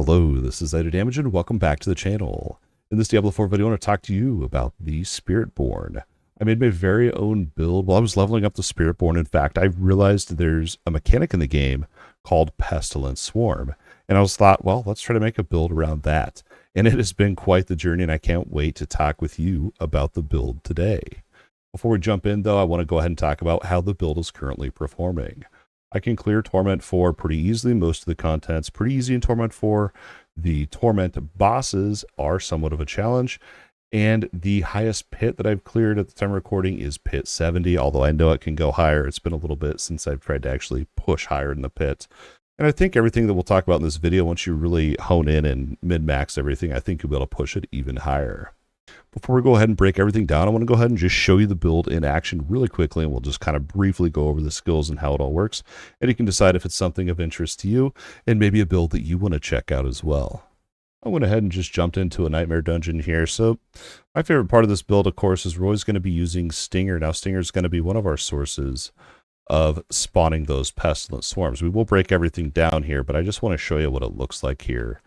Hello, this is Idodmg and welcome back to the channel. In this Diablo 4 video, I want to talk to you about the Spiritborn. I made my very own build while I was leveling up the Spiritborn. In fact, I realized there's a mechanic in the game called Pestilent Swarm. And I was thought, well, let's try to make a build around that. And it has been quite the journey, and I can't wait to talk with you about the build today. Before we jump in, though, I want to go ahead and talk about how the build is currently performing. I can clear Torment 4 pretty easily. Most of the content's pretty easy in Torment 4. The Torment bosses are somewhat of a challenge. And the highest pit that I've cleared at the time of recording is pit 70, although I know it can go higher. It's been a little bit since I've tried to actually push higher in the pit. And I think everything that we'll talk about in this video, once you really hone in and min-max everything, I think you'll be able to push it even higher. Before we go ahead and break everything down, I want to go ahead and just show you the build in action really quickly, and we'll just kind of briefly go over the skills and how it all works. And you can decide if it's something of interest to you and maybe a build that you want to check out as well. I went ahead and just jumped into a nightmare dungeon here. So my favorite part of this build, of course, is we're always going to be using Stinger. Now, Stinger is going to be one of our sources of spawning those pestilent swarms. We will break everything down here, but I just want to show you what it looks like here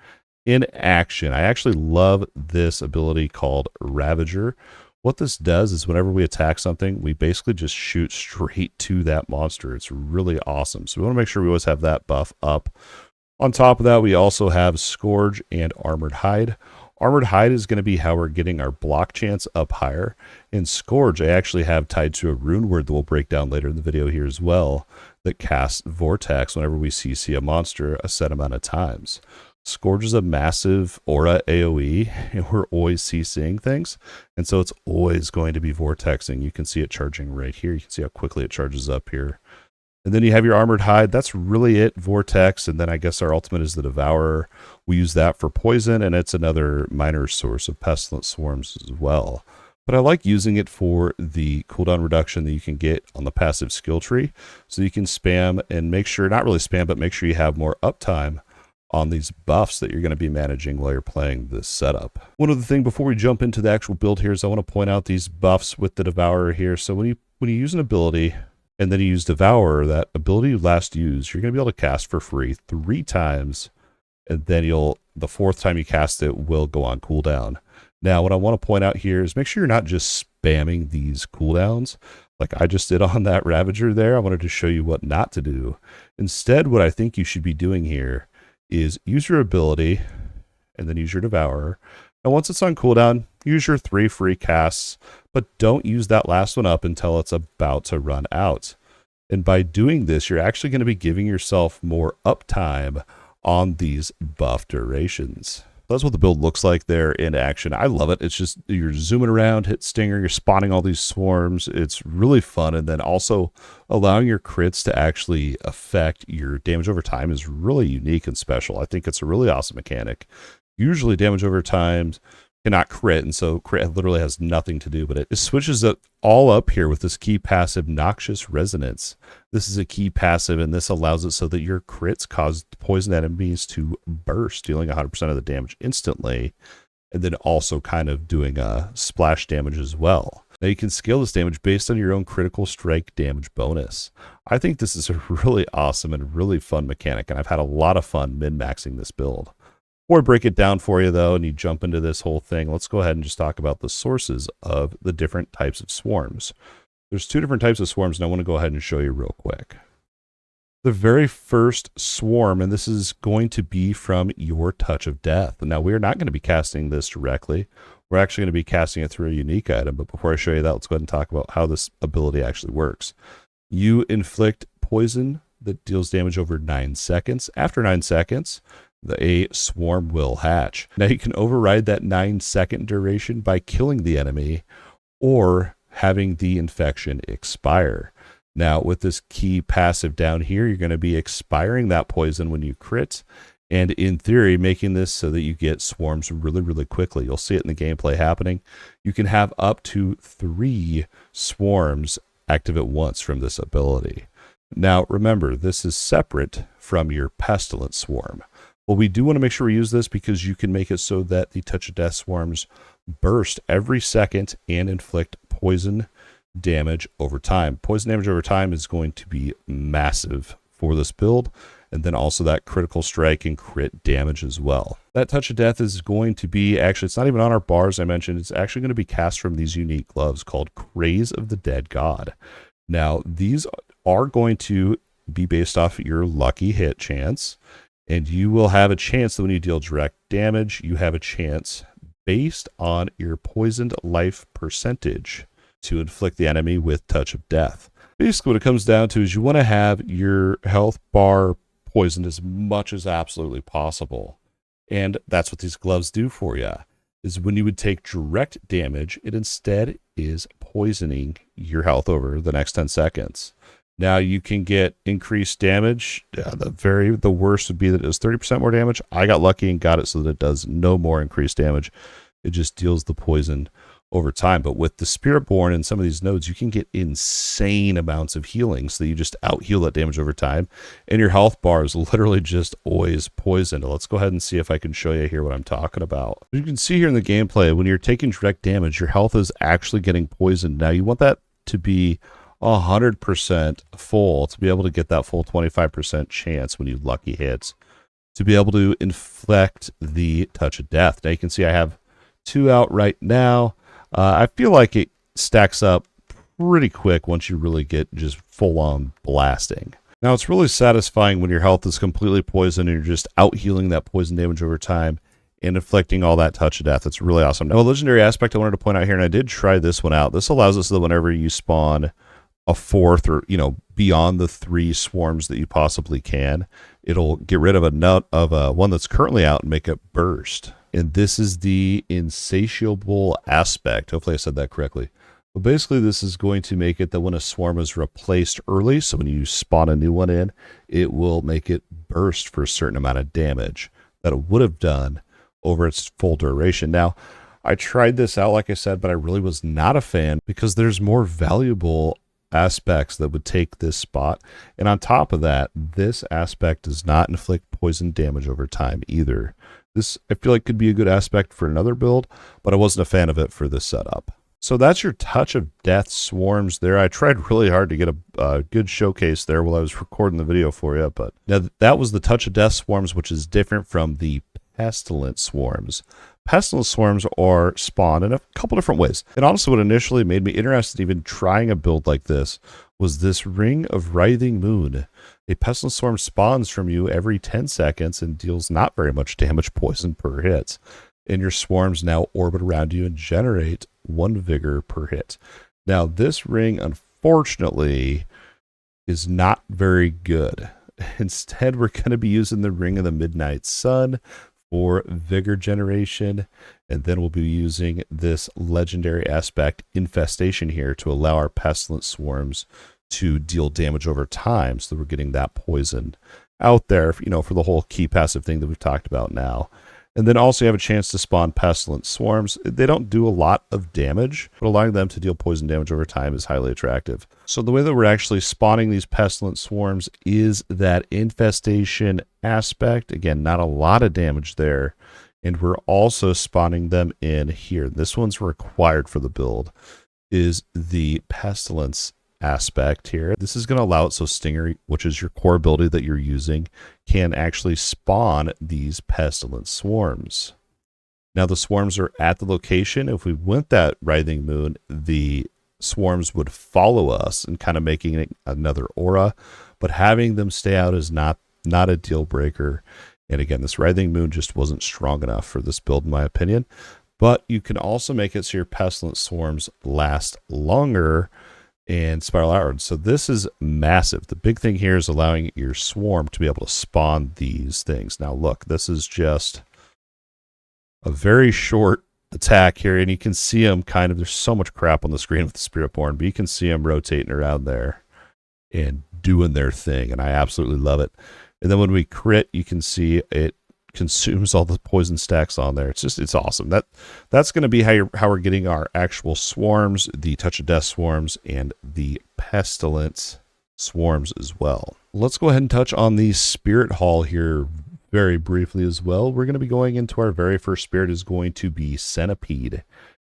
in action. I actually love this ability called Ravager. What this does is whenever we attack something, we basically just shoot straight to that monster. It's really awesome. So we want to make sure we always have that buff up. On top of that, we also have Scourge and Armored Hide. Armored Hide is going to be how we're getting our block chance up higher. And Scourge I actually have tied to a rune word that we'll break down later in the video here as well, that casts Vortex whenever we CC a monster a set amount of times. Scourge is a massive aura AoE, and we're always CCing things, and so it's always going to be vortexing. You can see it charging right here. You can see how quickly it charges up here. And then you have your Armored Hide. That's really it, Vortex, and then I guess our ultimate is the Devourer. We use that for poison, and it's another minor source of pestilent swarms as well. But I like using it for the cooldown reduction that you can get on the passive skill tree, so you can spam and make sure, not really spam, but make sure you have more uptime on these buffs that you're going to be managing while you're playing this setup. One other thing before we jump into the actual build here is I want to point out these buffs with the Devourer here. So when you use an ability and then you use Devourer, that ability you last used, you're going to be able to cast for free 3 times, and then the 4th time you cast it will go on cooldown. Now, what I want to point out here is make sure you're not just spamming these cooldowns like I just did on that Ravager there. I wanted to show you what not to do. Instead, what I think you should be doing here is use your ability and then use your Devourer. And once it's on cooldown, use your 3 free casts, but don't use that last one up until it's about to run out. And by doing this, you're actually going to be giving yourself more uptime on these buff durations. That's what the build looks like there in action. I love it. It's just you're zooming around, hit Stinger, you're spawning all these swarms. It's really fun. And then also allowing your crits to actually affect your damage over time is really unique and special. I think it's a really awesome mechanic. Usually damage over time cannot crit, and so crit literally has nothing to do, but it switches it all up here with this key passive, Noxious Resonance. This is a key passive, and this allows it so that your crits cause poison enemies to burst, dealing 100% of the damage instantly, and then also kind of doing a splash damage as well. Now you can scale this damage based on your own critical strike damage bonus. I think this is a really awesome and really fun mechanic, and I've had a lot of fun min-maxing this build. Before I break it down for you, though, and you jump into this whole thing, let's go ahead and just talk about the sources of the different types of swarms. There's 2 different types of swarms, and I want to go ahead and show you real quick. The very first swarm, and this is going to be from your Touch of Death. Now, we're not going to be casting this directly. We're actually going to be casting it through a unique item, but before I show you that, let's go ahead and talk about how this ability actually works. You inflict poison that deals damage over 9 seconds. After 9 seconds, a swarm will hatch. Now you can override that 9-second duration by killing the enemy or having the infection expire. Now with this key passive down here, you're going to be expiring that poison when you crit, and in theory making this so that you get swarms really, really quickly. You'll see it in the gameplay happening. You can have up to 3 swarms active at once from this ability. Now remember, this is separate from your Pestilent Swarm. Well, we do want to make sure we use this because you can make it so that the Touch of Death swarms burst every second and inflict poison damage over time. Poison damage over time is going to be massive for this build, and then also that critical strike and crit damage as well. That Touch of Death is going to be, actually, it's not even on our bars I mentioned, it's actually going to be cast from these unique gloves called Craze of the Dead God. Now, these are going to be based off your lucky hit chance, and you will have a chance that when you deal direct damage, you have a chance based on your poisoned life percentage to inflict the enemy with Touch of Death. Basically, what it comes down to is you want to have your health bar poisoned as much as absolutely possible. And that's what these gloves do for you, is when you would take direct damage, it instead is poisoning your health over the next 10 seconds. Now you can get increased damage. The worst would be that it does 30% more damage. I got lucky and got it so that it does no more increased damage. It just deals the poison over time. But with the Spiritborn and some of these nodes, you can get insane amounts of healing, so that you just out heal that damage over time, and your health bar is literally just always poisoned. Let's go ahead and see if I can show you here what I'm talking about. You can see here in the gameplay, when you're taking direct damage, your health is actually getting poisoned. Now you want that to be 100% full to be able to get that full 25% chance when you lucky hits to be able to inflict the Touch of Death. Now you can see I have 2 out right now. I feel like it stacks up pretty quick once you really get just full-on blasting. Now, it's really satisfying when your health is completely poisoned and you're just out-healing that poison damage over time and inflicting all that Touch of Death. It's really awesome. Now, a legendary aspect I wanted to point out here, and I did try this one out. This allows us so that whenever you spawn a 4th or, beyond the 3 swarms that you possibly can, it'll get rid of one that's currently out and make it burst. And this is the insatiable aspect. Hopefully I said that correctly. But basically this is going to make it that when a swarm is replaced early, so when you spawn a new one in, it will make it burst for a certain amount of damage that it would have done over its full duration. Now, I tried this out, like I said, but I really was not a fan because there's more valuable aspects that would take this spot. And on top of that, this aspect does not inflict poison damage over time either. This, I feel like, could be a good aspect for another build, but I wasn't a fan of it for this setup. So that's your Touch of Death swarms there. I tried really hard to get a good showcase there while I was recording the video for you, but now that was the Touch of Death swarms, which is different from the pestilent swarms. Pestilent swarms are spawned in a couple different ways. And honestly, what initially made me interested in even trying a build like this was this Ring of Writhing Moon. A pestilent swarm spawns from you every 10 seconds and deals not very much damage poison per hit. And your swarms now orbit around you and generate 1 vigor per hit. Now, this ring, unfortunately, is not very good. Instead, we're going to be using the Ring of the Midnight Sun for vigor generation, and then we'll be using this legendary aspect Infestation here to allow our pestilent swarms to deal damage over time, so that we're getting that poison out there, for the whole key passive thing that we've talked about now. And then also you have a chance to spawn pestilent swarms. They don't do a lot of damage, but allowing them to deal poison damage over time is highly attractive. So the way that we're actually spawning these pestilent swarms is that Infestation aspect. Again, not a lot of damage there. And we're also spawning them in here. This one's required for the build, is the Pestilence aspect here. This is going to allow it so Stinger, which is your core ability that you're using, can actually spawn these pestilent swarms. Now the swarms are at the location. If we went that Writhing Moon, the swarms would follow us and kind of making it another aura, but having them stay out is not a deal breaker. And again, this Writhing Moon just wasn't strong enough for this build, in my opinion. But you can also make it so your pestilent swarms last longer and spiral outward. So this is massive. The big thing here is allowing your swarm to be able to spawn these things. Now look, this is just a very short attack here, and you can see them kind of, there's so much crap on the screen with the Spiritborn, but you can see them rotating around there and doing their thing, and I absolutely love it. And then when we crit, you can see it consumes all the poison stacks on there. It's awesome. That's going to be how we're getting our actual swarms, the Touch of Death swarms, and the pestilence swarms as well. Let's go ahead and touch on the spirithall here very briefly as well. We're going to be going into our very first spirit is going to be Centipede.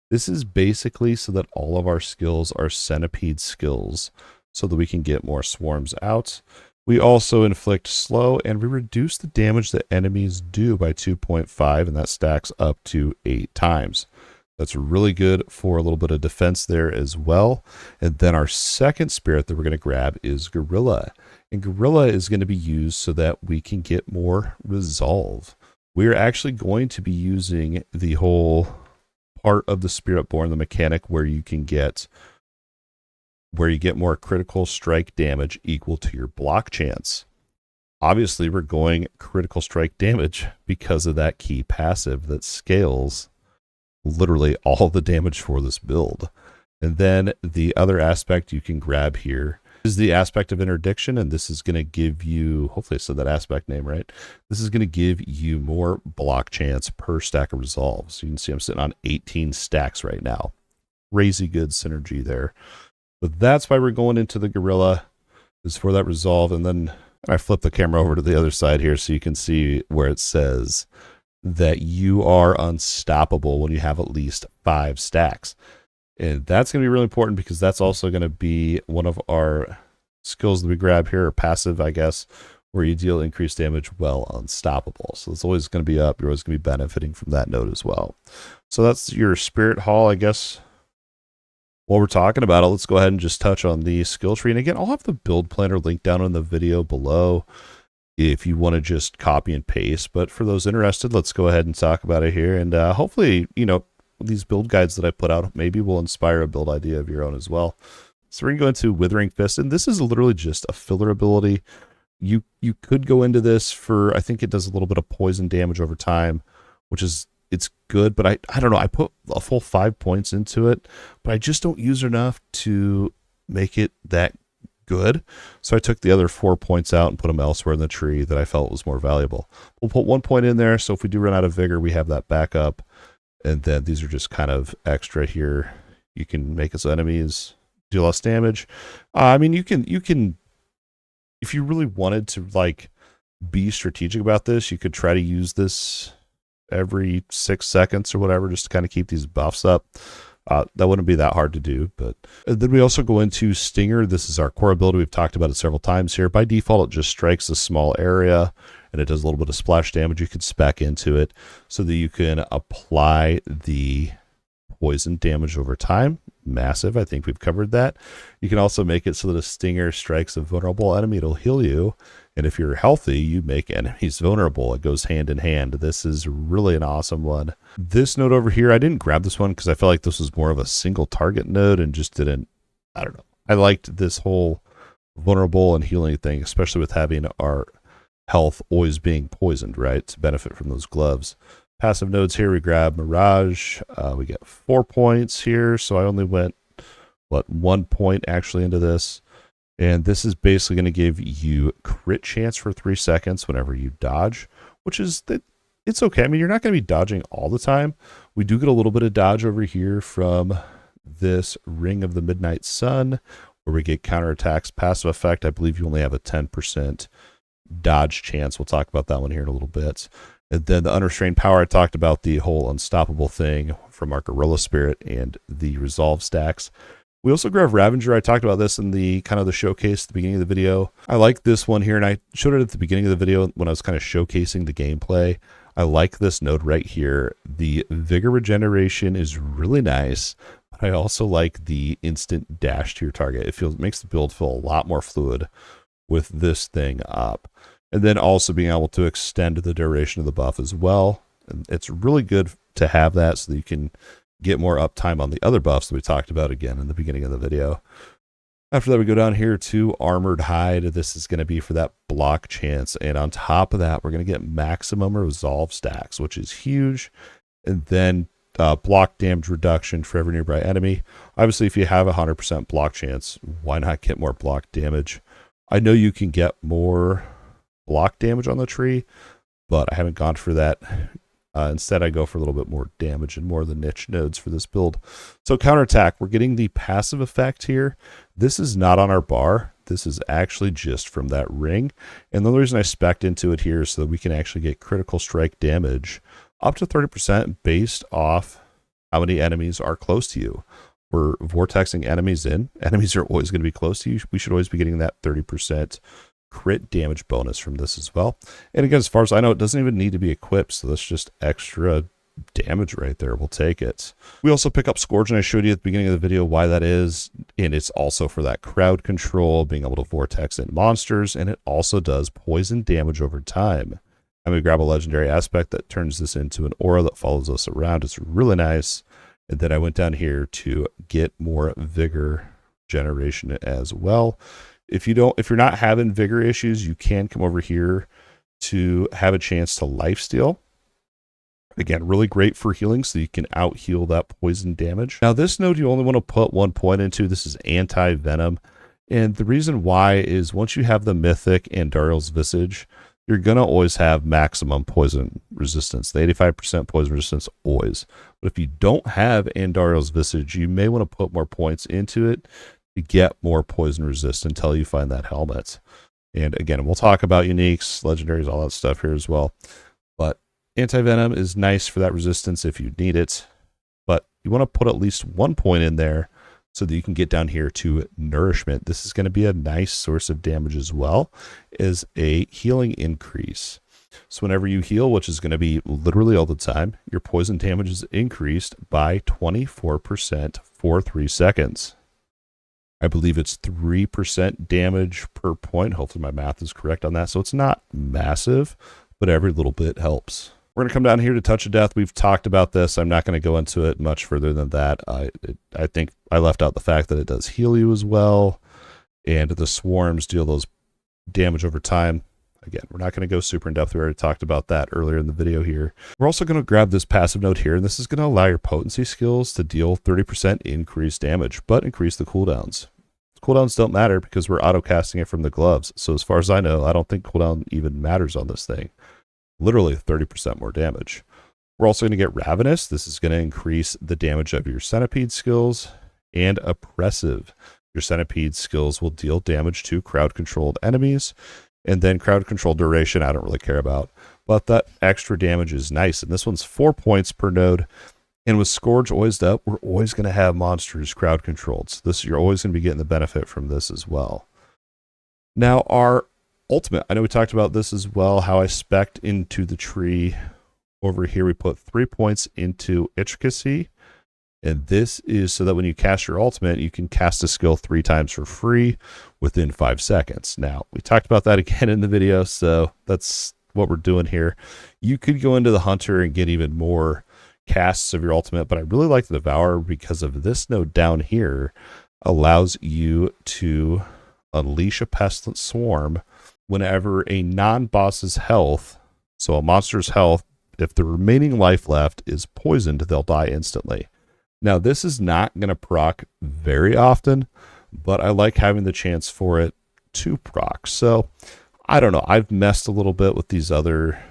This is basically so that all of our skills are centipede skills, so that we can get more swarms out. We also inflict slow, and we reduce the damage that enemies do by 2.5, and that stacks up to 8 times. That's really good for a little bit of defense there as well. And then our second spirit that we're going to grab is Gorilla. And Gorilla is going to be used so that we can get more resolve. We're actually going to be using the whole part of the Spiritborn, the mechanic where you get more critical strike damage equal to your block chance. Obviously, we're going critical strike damage because of that key passive that scales literally all the damage for this build. And then the other aspect you can grab here is the aspect of interdiction, and this is going to give you, hopefully I said that aspect name right, this is going to give you more block chance per stack of resolve. So you can see I'm sitting on 18 stacks right now. Crazy good synergy there. But that's why we're going into the Gorilla, is for that resolve. And then I flip the camera over to the other side here so you can see where it says that you are unstoppable when you have at least 5 stacks. And that's going to be really important because that's also going to be one of our skills that we grab here, or passive, I guess, where you deal increased damage while unstoppable. So it's always going to be up. You're always going to be benefiting from that node as well. So that's your Spirit Hall, I guess. While we're talking about it, let's go ahead and just touch on the skill tree. And again, I'll have the build planner linked down in the video below if you want to just copy and paste. But for those interested, let's go ahead and talk about it here. And hopefully, you know, these build guides that I put out maybe will inspire a build idea of your own as well. So we're going to go into Withering Fist, and this is literally just a filler ability. You could go into this for, I think it does a little bit of poison damage over time, which is, it's good, but I don't know, I put a full 5 points into it, but I just don't use enough to make it that good. So I took the other 4 points out and put them elsewhere in the tree that I felt was more valuable. We'll put 1 point in there, so if we do run out of vigor, we have that backup. And then these are just kind of extra here. You can make its enemies do less damage. I mean, you can, if you really wanted to like be strategic about this, you could try to use this every 6 seconds or whatever, just to kind of keep these buffs up. That wouldn't be that hard to do. But then we also go into Stinger. This is our core ability. We've talked about it several times here. By default, it just strikes a small area, and it does a little bit of splash damage. You can spec into it so that you can apply the poison damage over time. Massive. I think we've covered that. You can also make it so that a Stinger strikes a vulnerable enemy. It'll heal you. And if you're healthy, you make enemies vulnerable. It goes hand in hand. This is really an awesome one. This node over here, I didn't grab this one because I felt like this was more of a single target node and just didn't, I don't know. I liked this whole vulnerable and healing thing, especially with having our health always being poisoned, right? To benefit from those gloves. Passive nodes here, we grab Mirage. We get 4 points here. So I only went, 1 point actually into this. And this is basically going to give you crit chance for 3 seconds whenever you dodge, which is that it's okay. I mean, you're not going to be dodging all the time. We do get a little bit of dodge over here from this Ring of the Midnight Sun, where we get counterattacks, passive effect. I believe you only have a 10% dodge chance. We'll talk about that one here in a little bit. And then the Unrestrained Power, I talked about the whole unstoppable thing from our Gorilla Spirit and the Resolve stacks. We also grab Ravager. I talked about this in the kind of the showcase at the beginning of the video. I like this one here, and I showed it at the beginning of the video when I was kind of showcasing the gameplay. I like this node right here. The Vigor regeneration is really nice, but I also like the instant dash to your target. It makes the build feel a lot more fluid with this thing up. And then also being able to extend the duration of the buff as well. And it's really good to have that so that you can get more uptime on the other buffs that we talked about again in the beginning of the video. After that, we go down here to Armored Hide. This is going to be for that block chance. And on top of that, we're going to get maximum resolve stacks, which is huge. And then block damage reduction for every nearby enemy. Obviously, if you have a 100% block chance, why not get more block damage? I know you can get more block damage on the tree, but I haven't gone for that. Instead, I go for a little bit more damage and more of the niche nodes for this build. So counterattack, we're getting the passive effect here. This is not on our bar. This is actually just from that ring. And the only reason I spec'd into it here is so that we can actually get critical strike damage up to 30% based off how many enemies are close to you. We're vortexing enemies in. Enemies are always going to be close to you. We should always be getting that 30% crit damage bonus from this as well. And again, as far as I know, it doesn't even need to be equipped, so that's just extra damage right there. We'll take it. We also pick up Scourge, and I showed you at the beginning of the video why that is, and it's also for that crowd control, being able to vortex in monsters, and it also does poison damage over time. I'm going to grab a legendary aspect that turns this into an aura that follows us around. It's really nice. And then I went down here to get more vigor generation as well. If you're not having vigor issues, you can come over here to have a chance to lifesteal. Again, really great for healing, so you can out heal that poison damage. Now this node you only want to put 1 point into. This is anti-venom. And the reason why is once you have the mythic Andariel's Visage, you're going to always have maximum poison resistance. The 85% poison resistance always. But if you don't have Andariel's Visage, you may want to put more points into it to get more poison resist until you find that helmet. And again, we'll talk about uniques, legendaries, all that stuff here as well. But anti-venom is nice for that resistance if you need it, but you want to put at least 1 point in there so that you can get down here to nourishment. This is going to be a nice source of damage as well as a healing increase. So whenever you heal, which is going to be literally all the time, your poison damage is increased by 24% for 3 seconds. I believe it's 3% damage per point. Hopefully my math is correct on that. So it's not massive, but every little bit helps. We're going to come down here to Touch of Death. We've talked about this. I'm not going to go into it much further than that. I think I left out the fact that it does heal you as well. And the swarms deal those damage over time. Again, we're not going to go super in depth. We already talked about that earlier in the video here. We're also going to grab this passive node here, and this is going to allow your potency skills to deal 30% increased damage, but increase the cooldowns. Cooldowns don't matter because we're auto-casting it from the gloves. So as far as I know, I don't think cooldown even matters on this thing. Literally 30% more damage. We're also going to get Ravenous. This is going to increase the damage of your Centipede skills, and Oppressive. Your Centipede skills will deal damage to crowd-controlled enemies, and then crowd control duration I don't really care about, but that extra damage is nice. And this one's 4 points per node. And with Scourge always up, we're always going to have monsters crowd controlled. So this, you're always going to be getting the benefit from this as well. Now our ultimate, I know we talked about this as well, how I spec'd into the tree. Over here we put 3 points into Intricacy. And this is so that when you cast your ultimate, you can cast a skill 3 times for free within 5 seconds. Now, we talked about that again in the video, so that's what we're doing here. You could go into the Hunter and get even more casts of your ultimate, but I really like the Devourer because of this node down here allows you to unleash a Pestilent Swarm whenever a non-boss's health, so a monster's health, if the remaining life left is poisoned, they'll die instantly. Now, this is not going to proc very often, but I like having the chance for it to proc. So, I don't know. I've messed a little bit with these other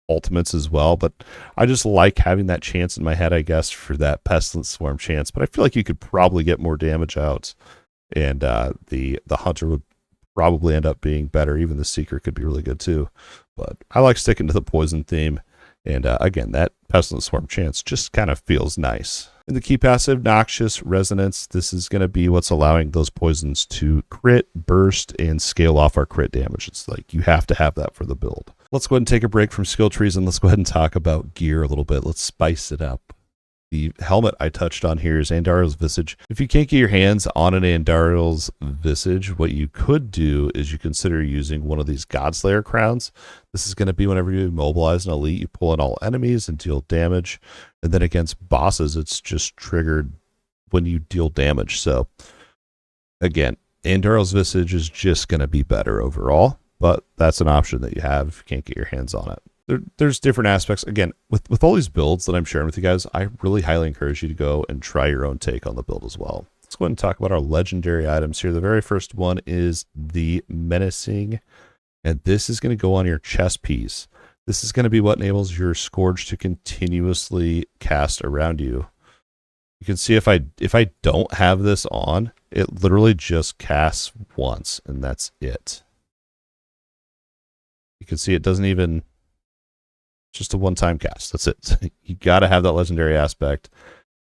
ultimates as well, but I just like having that chance in my head, I guess, for that Pestilent Swarm chance. But I feel like you could probably get more damage out, and the Hunter would probably end up being better. Even the Seeker could be really good too. But I like sticking to the poison theme. And again, that Pestilent Swarm chance just kind of feels nice. In the key passive, Noxious Resonance, this is going to be what's allowing those poisons to crit, burst, and scale off our crit damage. It's like you have to have that for the build. Let's go ahead and take a break from skill trees and let's go ahead and talk about gear a little bit. Let's spice it up. The helmet I touched on here is Andariel's Visage. If you can't get your hands on an Andariel's Visage, what you could do is you consider using one of these Godslayer crowns. This is going to be whenever you immobilize an elite, you pull in all enemies and deal damage. And then against bosses, it's just triggered when you deal damage. So again, Andariel's Visage is just going to be better overall, but that's an option that you have if you can't get your hands on it. There's different aspects. Again, with all these builds that I'm sharing with you guys, I really highly encourage you to go and try your own take on the build as well. Let's go ahead and talk about our legendary items here. The very first one is the Menacing, and this is going to go on your chest piece. This is going to be what enables your Scourge to continuously cast around you. You can see if I don't have this on, it literally just casts once, and that's it. You can see it doesn't even... just a one-time cast. That's it. You got to have that legendary aspect.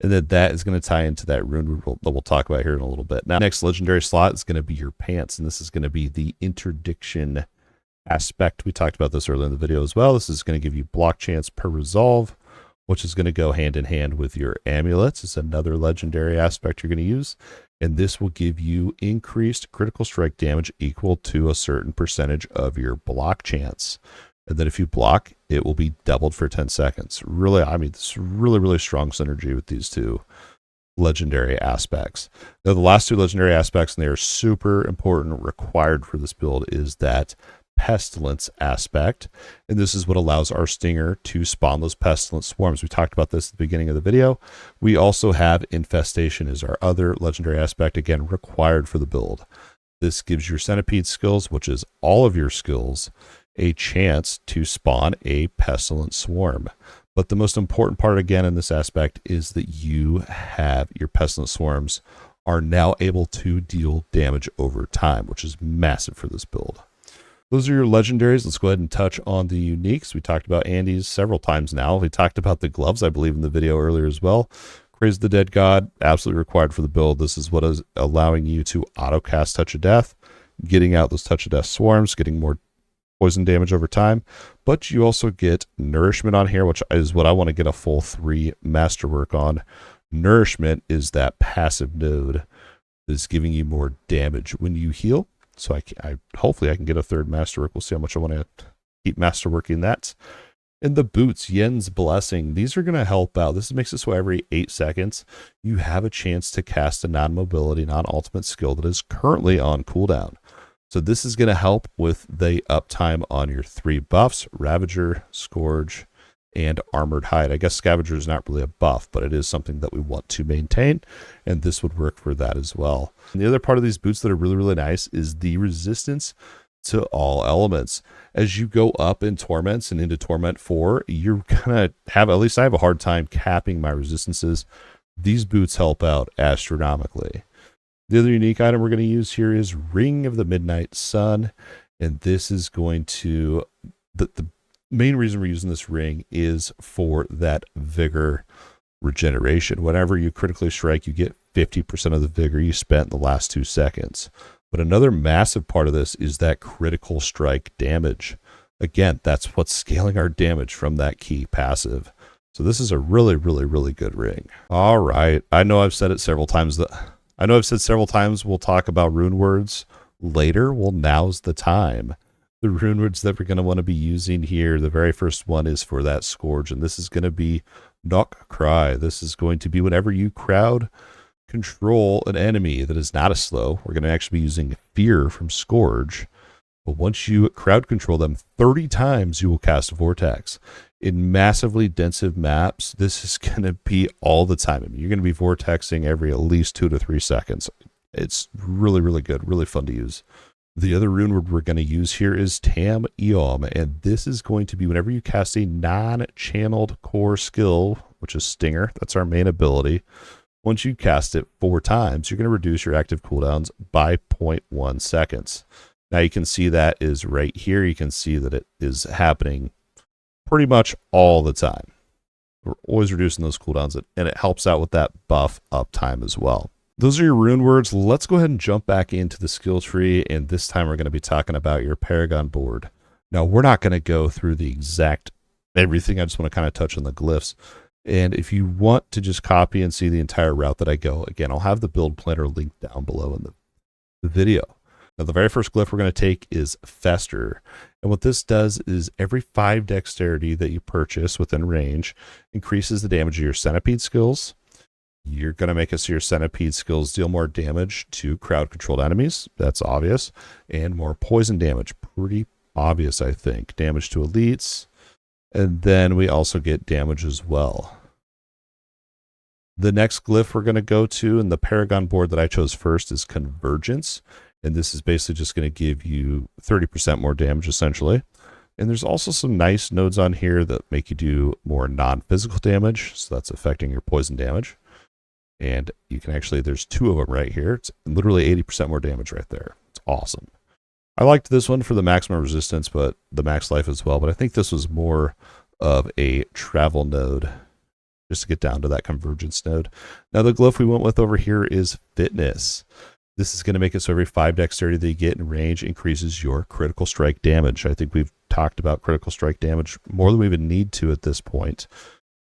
And then that is going to tie into that rune that we'll talk about here in a little bit. Now, next legendary slot is going to be your pants, and this is going to be the interdiction aspect. We talked about this earlier in the video as well. This is going to give you block chance per resolve, which is going to go hand in hand with your amulets. It's another legendary aspect you're going to use. And this will give you increased critical strike damage equal to a certain percentage of your block chance. And then if you block, it will be doubled for 10 seconds. Really, I mean, this is really strong synergy with these two legendary aspects. Now, the last two legendary aspects, and they are super important, required for this build, is that pestilence aspect. And this is what allows our stinger to spawn those pestilent swarms. We talked about this at the beginning of the video. We also have infestation as our other legendary aspect, again, required for the build. This gives your centipede skills, which is all of your skills, a chance to spawn a pestilent swarm. But the most important part, again, in this aspect is that you have your pestilent swarms are now able to deal damage over time, which is massive for this build. Those are your legendaries. Let's go ahead and touch on the uniques. We talked about Andy's several times now. We talked about the gloves, I believe, in the video earlier as well. Craze the Dead God, absolutely required for the build. This is what is allowing you to auto-cast Touch of Death, getting out those Touch of Death swarms, getting more poison damage over time. But you also get Nourishment on here, which is what I want to get a full 3 masterwork on. Nourishment is that passive node that is giving you more damage when you heal. So I hopefully I can get a 3rd masterwork. We'll see how much I want to keep masterworking that. And the boots, Yen's Blessing, these are going to help out. This makes it so every 8 seconds you have a chance to cast a non-mobility, non-ultimate skill that is currently on cooldown. So this is going to help with the uptime on your 3 buffs, Ravager, Scourge, and Armored Hide. I guess Scavenger is not really a buff, but it is something that we want to maintain, and this would work for that as well. And the other part of these boots that are really nice is the resistance to all elements. As you go up in Torments and into Torment 4, you're going to have, at least I have a hard time capping my resistances. These boots help out astronomically. The other unique item we're going to use here is Ring of the Midnight Sun, and this is going to, the main reason we're using this ring is for that vigor regeneration. Whenever you critically strike, you get 50% of the vigor you spent in the last 2 seconds. But another massive part of this is that critical strike damage. Again, that's what's scaling our damage from that key passive. So this is a really good ring. All right. I know I've said it several times. We'll talk about rune words later. Well, now's the time. The rune words that we're going to want to be using here, the very first one is for that Scourge, and this is going to be Knock Cry. This is going to be whenever you crowd control an enemy that is not a slow. We're going to actually be using Fear from Scourge. But once you crowd control them 30 times, you will cast Vortex. In massively densive maps, this is going to be all the time. I mean, you're going to be vortexing every at least 2 to 3 seconds. It's really good, really fun to use. The other rune word we're going to use here is Tam Eom, and this is going to be whenever you cast a non-channeled core skill, which is Stinger. That's our main ability. Once you cast it 4 times, you're going to reduce your active cooldowns by 0.1 seconds. Now you can see that is right here. You can see that it is happening pretty much all the time. We're always reducing those cooldowns, and it helps out with that buff uptime as well. Those are your rune words. Let's go ahead and jump back into the skill tree, and this time we're going to be talking about your Paragon board. Now, we're not going to go through the exact everything. I just want to kind of touch on the glyphs. And if you want to just copy and see the entire route that I go, again, I'll have the build planner linked down below in the video. Now, the very first glyph we're going to take is Fester. And what this does is every 5 dexterity that you purchase within range increases the damage of your centipede skills. You're going to make it so your centipede skills deal more damage to crowd-controlled enemies. That's obvious. And more poison damage. Pretty obvious, I think. Damage to elites. And then we also get damage as well. The next glyph we're going to go to in the Paragon board that I chose first is Convergence. And this is basically just going to give you 30% more damage, essentially. And there's also some nice nodes on here that make you do more non-physical damage. So that's affecting your poison damage. And you can actually, there's 2 of them right here. It's literally 80% more damage right there. It's awesome. I liked this one for the maximum resistance, but the max life as well. But I think this was more of a travel node just to get down to that convergence node. Now the glyph we went with over here is fitness. This is going to make it so every 5 dexterity that you get in range increases your critical strike damage. I think we've talked about critical strike damage more than we even need to at this point.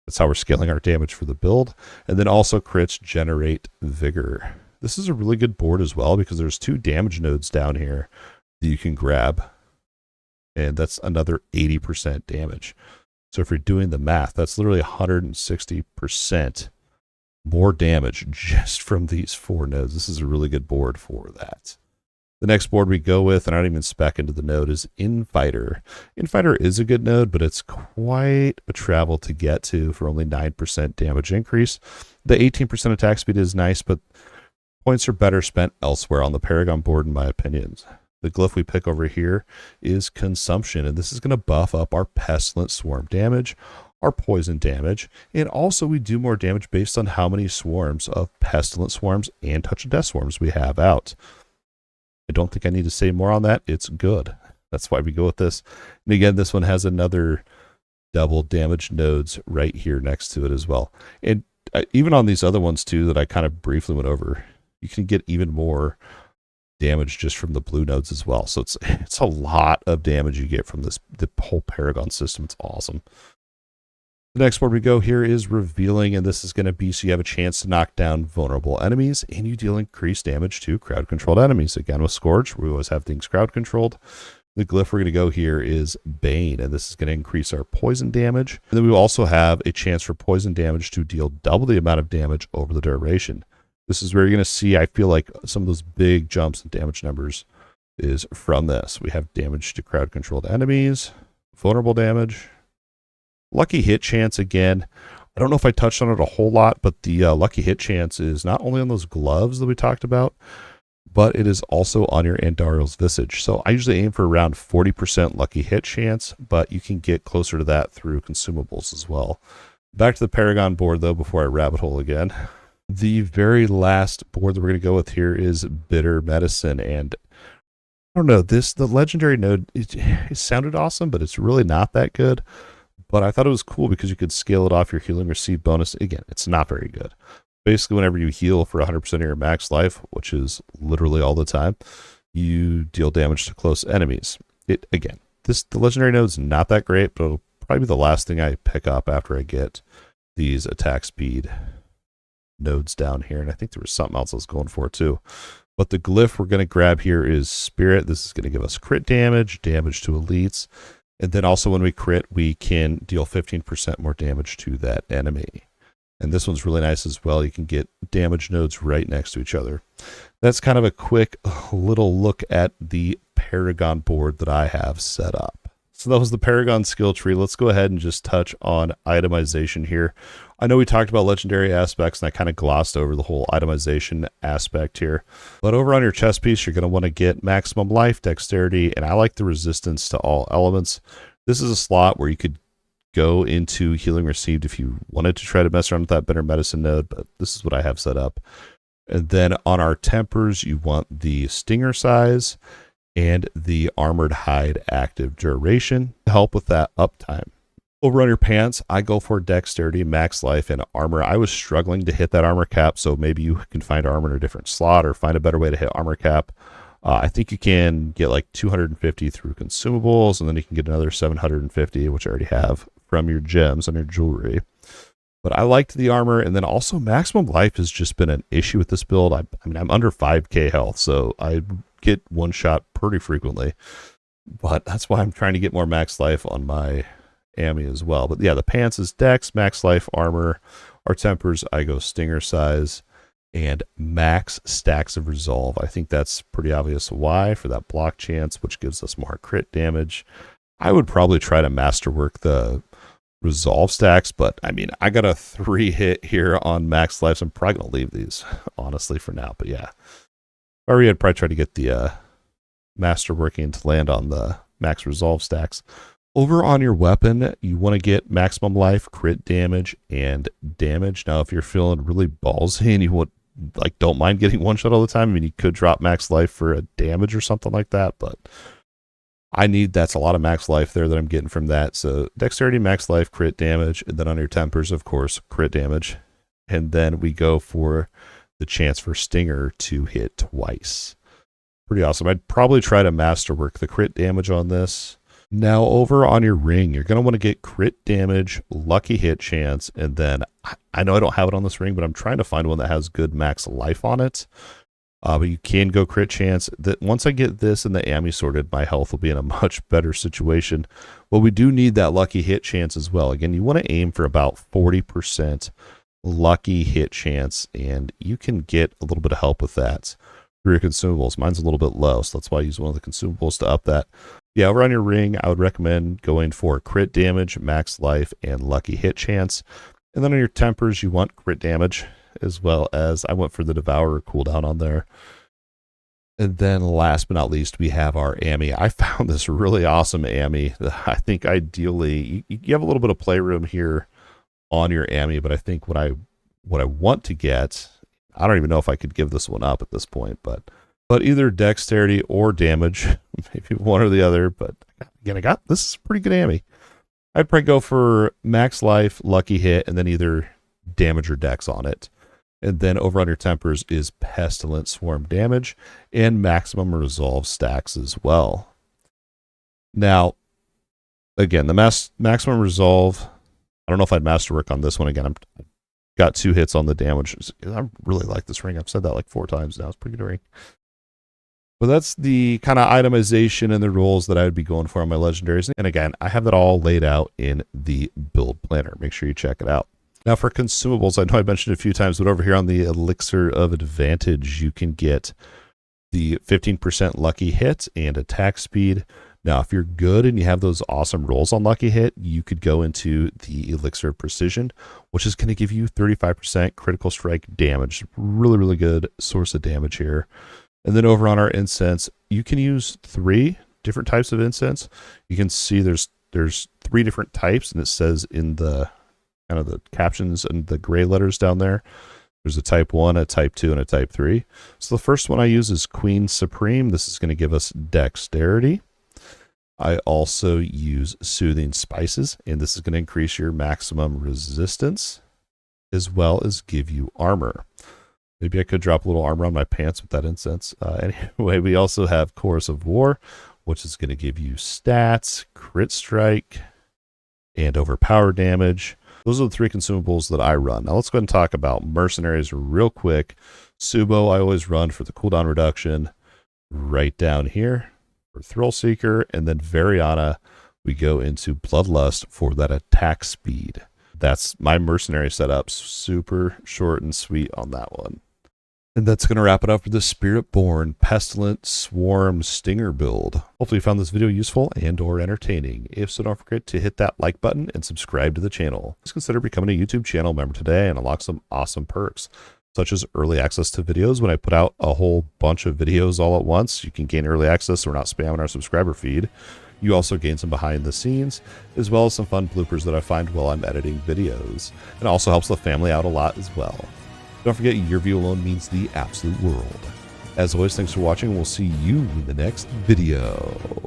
That's how we're scaling our damage for the build. And then also crits generate vigor. This is a really good board as well because there's 2 damage nodes down here that you can grab. And that's another 80% damage. So if you're doing the math, that's literally 160% more damage just from these 4 nodes. This is a really good board for that. The next board we go with, and I don't even spec into the node, is Infighter. Infighter is a good node, but it's quite a travel to get to for only 9% damage increase. The 18% attack speed is nice, but points are better spent elsewhere on the Paragon board, in my opinion. The glyph we pick over here is Consumption, and this is going to buff up our Pestilent Swarm damage, our poison damage, and also we do more damage based on how many swarms of Pestilent Swarms and Touch of Death Swarms we have out. I don't think I need to say more on that. It's good. That's why we go with this. And again, this one has another double damage nodes right here next to it as well. And even on these other ones too that I kind of briefly went over, you can get even more damage just from the blue nodes as well. So it's a lot of damage you get from the whole Paragon system. It's awesome. The next board we go here is Revealing, and this is going to be so you have a chance to knock down vulnerable enemies, and you deal increased damage to crowd-controlled enemies. Again, with Scourge, we always have things crowd-controlled. The glyph we're going to go here is Bane, and this is going to increase our poison damage. And then we will also have a chance for poison damage to deal double the amount of damage over the duration. This is where you're going to see, I feel like, some of those big jumps in damage numbers is from this. We have damage to crowd-controlled enemies, vulnerable damage, lucky hit chance again. I don't know if I touched on it a whole lot, but the lucky hit chance is not only on those gloves that we talked about, but it is also on your Andariel's Visage. So I usually aim for around 40% lucky hit chance, but you can get closer to that through consumables as well. Back to the Paragon board, though, before I rabbit hole again. The very last board that we're going to go with here is Bitter Medicine, and I don't know, the legendary node, it sounded awesome, but it's really not that good. But I thought it was cool because you could scale it off your healing receipt bonus. Again, it's not very good. Basically, whenever you heal for 100% of your max life, which is literally all the time, you deal damage to close enemies. Again, the legendary node's not that great, but it'll probably be the last thing I pick up after I get these attack speed nodes down here. And I think there was something else I was going for too. But the glyph we're going to grab here is Spirit. This is going to give us crit damage to elites. And then also when we crit, we can deal 15% more damage to that enemy. And this one's really nice as well. You can get damage nodes right next to each other. That's kind of a quick little look at the Paragon board that I have set up. So that was the Paragon skill tree. Let's go ahead and just touch on itemization here. I know we talked about legendary aspects, and I kind of glossed over the whole itemization aspect here. But over on your chest piece, you're going to want to get maximum life, dexterity, and I like the resistance to all elements. This is a slot where you could go into healing received if you wanted to try to mess around with that Bitter Medicine node, but this is what I have set up. And then on our tempers, you want the stinger size and the armored hide active duration to help with that uptime. Over on your pants, I go for dexterity, max life, and armor. I was struggling to hit that armor cap, so maybe you can find armor in a different slot or find a better way to hit armor cap. I think you can get like 250 through consumables, and then you can get another 750, which I already have, from your gems on your jewelry. But I liked the armor, and then also maximum life has just been an issue with this build. I mean, I'm under 5k health, so I get one shot pretty frequently. But that's why I'm trying to get more max life on my Ami as well. But yeah, the pants is dex, max life, armor. Our tempers, I go stinger size, and max stacks of resolve. I think that's pretty obvious why, for that block chance, which gives us more crit damage. I would probably try to masterwork the resolve stacks, but I mean, I got a 3 hit here on max life, so I'm probably going to leave these, honestly, for now. But yeah, or I'd probably try to get the masterworking to land on the max resolve stacks. Over on your weapon, you want to get maximum life, crit damage, and damage. Now, if you're feeling really ballsy and you would don't mind getting one shot all the time, I mean, you could drop max life for a damage or something like that, but I need, that's a lot of max life there that I'm getting from that. So dexterity, max life, crit damage, and then on your tempers, of course, crit damage. And then we go for the chance for Stinger to hit twice. Pretty awesome. I'd probably try to masterwork the crit damage on this. Now over on your ring, you're going to want to get crit damage, lucky hit chance, and then I know I don't have it on this ring, but I'm trying to find one that has good max life on it. But you can go crit chance. That once I get this and the AMI sorted, my health will be in a much better situation. Well, we do need that lucky hit chance as well. Again, you want to aim for about 40% lucky hit chance, and you can get a little bit of help with that through your consumables. Mine's a little bit low, so that's why I use one of the consumables to up that. Yeah, over on your ring, I would recommend going for crit damage, max life, and lucky hit chance. And then on your tempers, you want crit damage, as well as I went for the Devourer cooldown on there. And then last but not least, we have our AMI. I found this really awesome AMI. I think ideally, you have a little bit of playroom here on your AMI, but I think what I want to get, I don't even know if I could give this one up at this point, but either dexterity or damage, maybe one or the other. But again, this is pretty good AMI. I'd probably go for max life, lucky hit, and then either damage or dex on it. And then over on your tempers is pestilent swarm damage and maximum resolve stacks as well. Now, again, the maximum resolve, I don't know if I'd masterwork on this one. Again, I've got 2 hits on the damage. I really like this ring. I've said that like 4 times now. It's a pretty good ring. But that's the kind of itemization and the rules that I would be going for on my legendaries. And again, I have that all laid out in the build planner. Make sure you check it out. Now for consumables, I know I mentioned it a few times, but over here on the Elixir of Advantage, you can get the 15% lucky hit and attack speed. Now, if you're good and you have those awesome rolls on lucky hit, you could go into the Elixir of Precision, which is going to give you 35% critical strike damage. Really, really good source of damage here. And then over on our incense, you can use 3 different types of incense. You can see there's 3 different types, and it says in the kind of the captions and the gray letters down there, there's a type 1, a type 2, and a type 3. So the first one I use is Queen Supreme. This is going to give us dexterity. I also use Soothing Spices, and this is going to increase your maximum resistance as well as give you armor. Maybe I could drop a little armor on my pants with that incense. Anyway, we also have Chorus of War, which is going to give you stats, crit strike, and overpower damage. Those are the 3 consumables that I run. Now let's go ahead and talk about mercenaries real quick. Subo I always run for the cooldown reduction right down here for Thrill Seeker, and then Variana we go into Bloodlust for that attack speed. That's my mercenary setup. Super short and sweet on that one. And that's going to wrap it up for the Spiritborn Pestilent Swarm Stinger build. Hopefully you found this video useful and or entertaining. If so, don't forget to hit that like button and subscribe to the channel. Please consider becoming a YouTube channel member today and unlock some awesome perks, such as early access to videos. When I put out a whole bunch of videos all at once, you can gain early access so we're not spamming our subscriber feed. You also gain some behind the scenes, as well as some fun bloopers that I find while I'm editing videos. It also helps the family out a lot as well. Don't forget, your view alone means the absolute world. As always, thanks for watching, and we'll see you in the next video.